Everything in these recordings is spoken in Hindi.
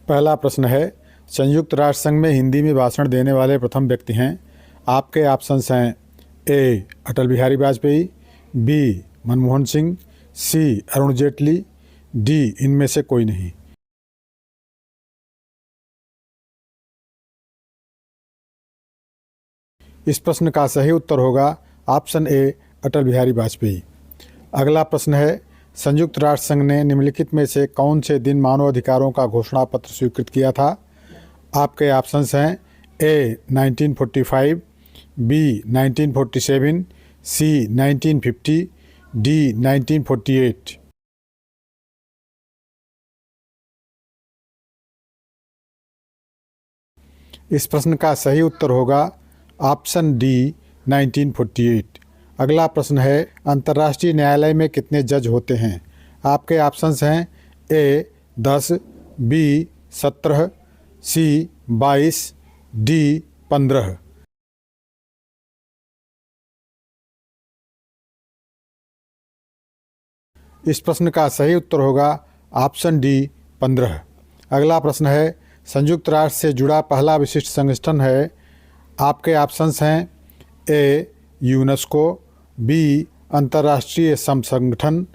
पहला प्रश्न है, संयुक्त राष्ट्र संघ में हिंदी में भाषण देने वाले प्रथम व्यक्ति हैं। आपके ऑप्शंस हैं ए. अटल बिहारी वाजपेयी, बी. मनमोहन सिंह, सी. अरुण जेटली, डी. इनमें से कोई नहीं। इस प्रश्न का सही उत्तर होगा ऑप्शन ए. अटल बिहारी वाजपेयी। अगला प्रश्न है, संयुक्त राष्ट्र संघ ने निम्नलिखित में से कौन से दिन मानव अधिकारों का घोषणा पत्र स्वीकृत किया था? आपके ऑप्शंस हैं ए. 1945, बी. 1947, सी. 1950, डी. 1948। इस प्रश्न का सही उत्तर होगा ऑप्शन डी. 1948। अगला प्रश्न है, अंतर्राष्ट्रीय न्यायालय में कितने जज होते हैं? आपके ऑप्शंस हैं ए. 10, बी. 17, सी. 22, डी. 15। इस प्रश्न का सही उत्तर होगा ऑप्शन डी. 15। अगला प्रश्न है, संयुक्त राष्ट्र से जुड़ा पहला विशिष्ट संगठन है। आपके ऑप्शंस हैं ए. UNESCO, B. अंतर्राष्ट्रीय श्रम संगठन,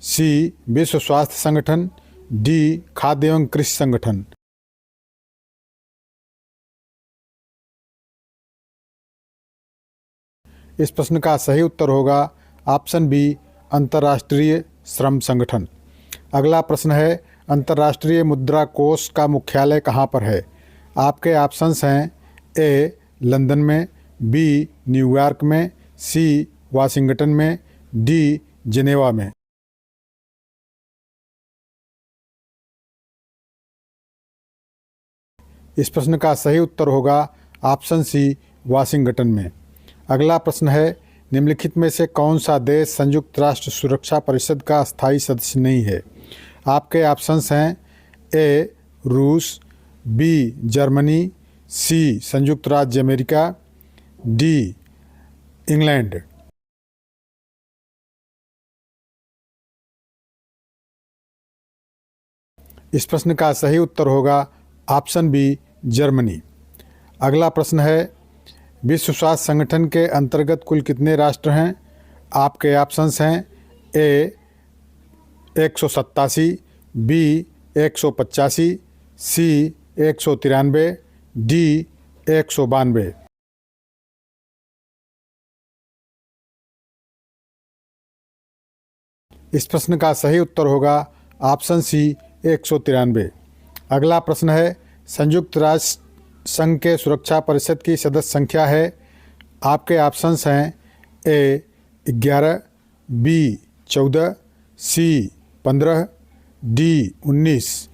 सी. विश्व स्वास्थ्य संगठन, डी. खाद्य एवं कृषि संगठन। इस प्रश्न का सही उत्तर होगा ऑप्शन बी. अंतर्राष्ट्रीय श्रम संगठन। अगला प्रश्न है, अंतर्राष्ट्रीय मुद्रा कोष का मुख्यालय कहाँ पर है? आपके ऑप्शंस हैं ए. लंदन में, बी. न्यूयॉर्क में, सी. वाशिंगटन में, डी. जिनेवा में। इस प्रश्न का सही उत्तर होगा ऑप्शन सी. वाशिंगटन में। अगला प्रश्न है, निम्नलिखित में से कौन सा देश संयुक्त राष्ट्र सुरक्षा परिषद का स्थायी सदस्य नहीं है? आपके ऑप्शंस हैं ए. रूस, बी. जर्मनी, सी. संयुक्त राज्य अमेरिका, डी. इंग्लैंड। इस प्रश्न का सही उत्तर होगा ऑप्शन बी. जर्मनी। अगला प्रश्न है, विश्व स्वास्थ्य संगठन के अंतर्गत कुल कितने राष्ट्र हैं? आपके ऑप्शंस हैं ए. 187, बी. 185, सी. 193, डी. 192। इस प्रश्न का सही उत्तर होगा ऑप्शन सी. 193। अगला प्रश्न है, संयुक्त राष्ट्र संघ के सुरक्षा परिषद की सदस्य संख्या है। आपके ऑप्शंस हैं ए. 11, बी. 14, सी. 15, डी. 19।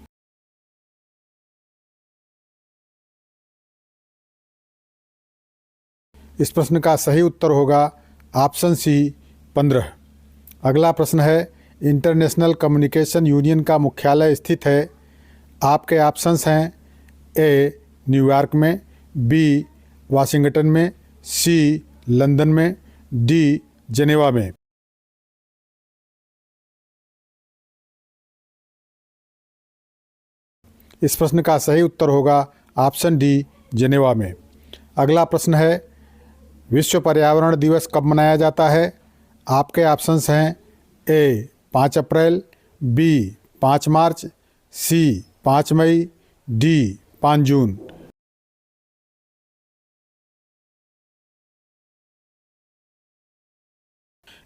इस प्रश्न का सही उत्तर होगा ऑप्शन सी. 15। अगला प्रश्न है, इंटरनेशनल कम्युनिकेशन यूनियन का मुख्यालय स्थित है। आपके ऑप्शंस हैं ए. न्यूयॉर्क में, बी. वाशिंगटन में, सी. लंदन में, डी. जिनेवा में। इस प्रश्न का सही उत्तर होगा ऑप्शन डी. जिनेवा में। अगला प्रश्न है, विश्व पर्यावरण दिवस कब मनाया जाता है? आपके ऑप्शंस हैं ए. 5 अप्रैल, बी. 5 मार्च, सी. 5 मई, डी. 5 जून।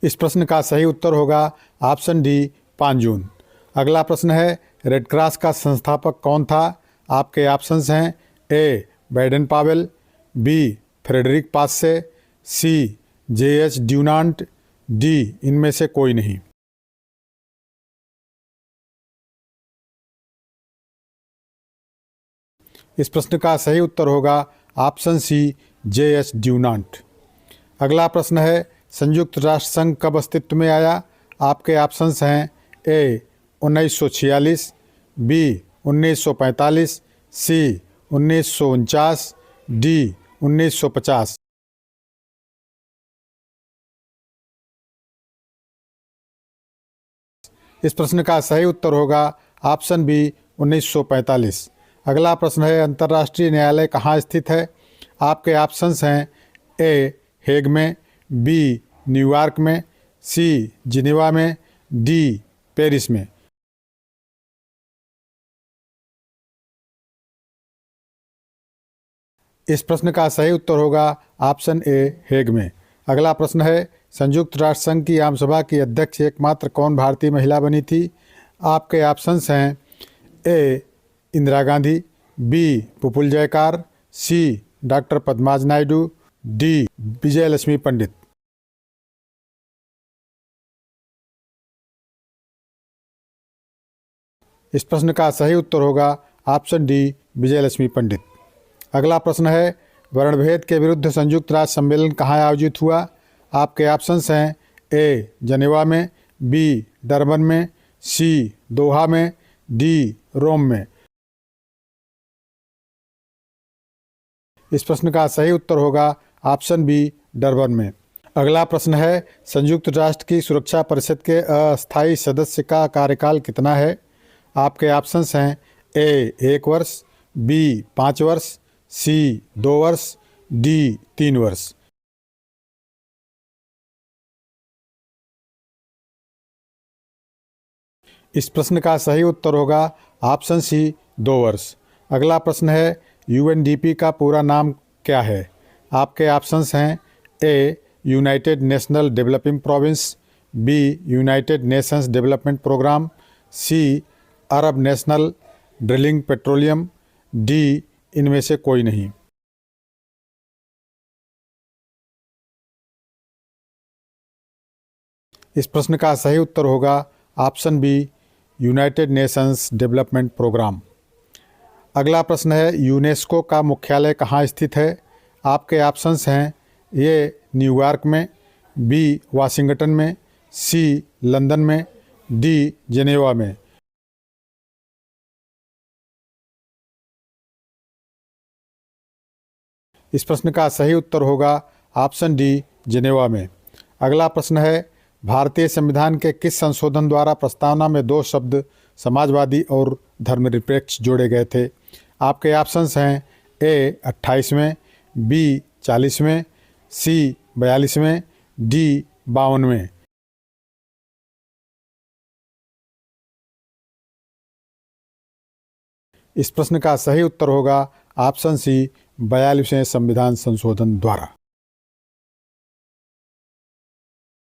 इस प्रश्न का सही उत्तर होगा ऑप्शन डी. 5 जून। अगला प्रश्न है, रेड क्रॉस का संस्थापक कौन था? आपके ऑप्शंस हैं A. Baden Powell, B. Frederick Passy, C. JH. ड्यूनांट, D. इनमें से कोई नहीं। इस प्रश्न का सही उत्तर होगा ऑप्शन सी. जे.एच. ड्यूनांट। अगला प्रश्न है, संयुक्त राष्ट्र संघ कब अस्तित्व में आया? आपके ऑप्शंस हैं ए. 1946, बी. 1945, सी. 1949, डी. 1950। इस प्रश्न का सही उत्तर होगा ऑप्शन बी. 1945। अगला प्रश्न है, अंतर्राष्ट्रीय न्यायालय कहाँ स्थित है? आपके ऑप्शंस हैं ए हेग में, बी न्यूयॉर्क में, सी जिनेवा में, डी पेरिस में। इस प्रश्न का सही उत्तर होगा ऑप्शन ए हेग में। अगला प्रश्न है, संयुक्त राष्ट्र संघ की आम सभा की अध्यक्ष एकमात्र कौन भारतीय महिला बनी थी? आपके ऑप्शंस हैं ए इंदिरा गांधी, बी पुपुल जयकार, सी डॉक्टर पद्माज नायडू, डी विजय लक्ष्मी पंडित। इस प्रश्न का सही उत्तर होगा ऑप्शन डी विजय लक्ष्मी पंडित। अगला प्रश्न है, वर्णभेद के विरुद्ध संयुक्त राष्ट्र सम्मेलन कहाँ आयोजित हुआ? आपके ऑप्शंस हैं ए जनेवा में, बी डरबन में, सी दोहा में, डी रोम में। इस प्रश्न का सही उत्तर होगा ऑप्शन बी डरबन में। अगला प्रश्न है, संयुक्त राष्ट्र की सुरक्षा परिषद के अस्थायी सदस्य का कार्यकाल कितना है? आपके ऑप्शंस हैं ए 1 वर्ष, बी 5 वर्ष, सी 2 वर्ष, डी 3 वर्ष। इस प्रश्न का सही उत्तर होगा ऑप्शन सी 2 वर्ष। अगला प्रश्न है, यूएनडीपी का पूरा नाम क्या है? आपके ऑप्शंस हैं A United National Developing Province, B United Nations Development Programme, C Arab National Drilling Petroleum, D इनमें से कोई नहीं। इस प्रश्न का सही उत्तर होगा option B United Nations Development Programme. अगला प्रश्न है, यूनेस्को का मुख्यालय कहाँ स्थित है? आपके ऑप्शंस हैं ए न्यूयॉर्क में, बी वाशिंगटन में, सी लंदन में, डी जिनेवा में। इस प्रश्न का सही उत्तर होगा ऑप्शन डी जिनेवा में। अगला प्रश्न है, भारतीय संविधान के किस संशोधन द्वारा प्रस्तावना में 2 शब्द समाजवादी और धर्मनिरपेक्ष जोड़े गए थे? आपके ऑप्शंस हैं ए 28 में, बी 40 में, सी 42 में, डी 52 में। इस प्रश्न का सही उत्तर होगा ऑप्शन सी 42वें संविधान संशोधन द्वारा।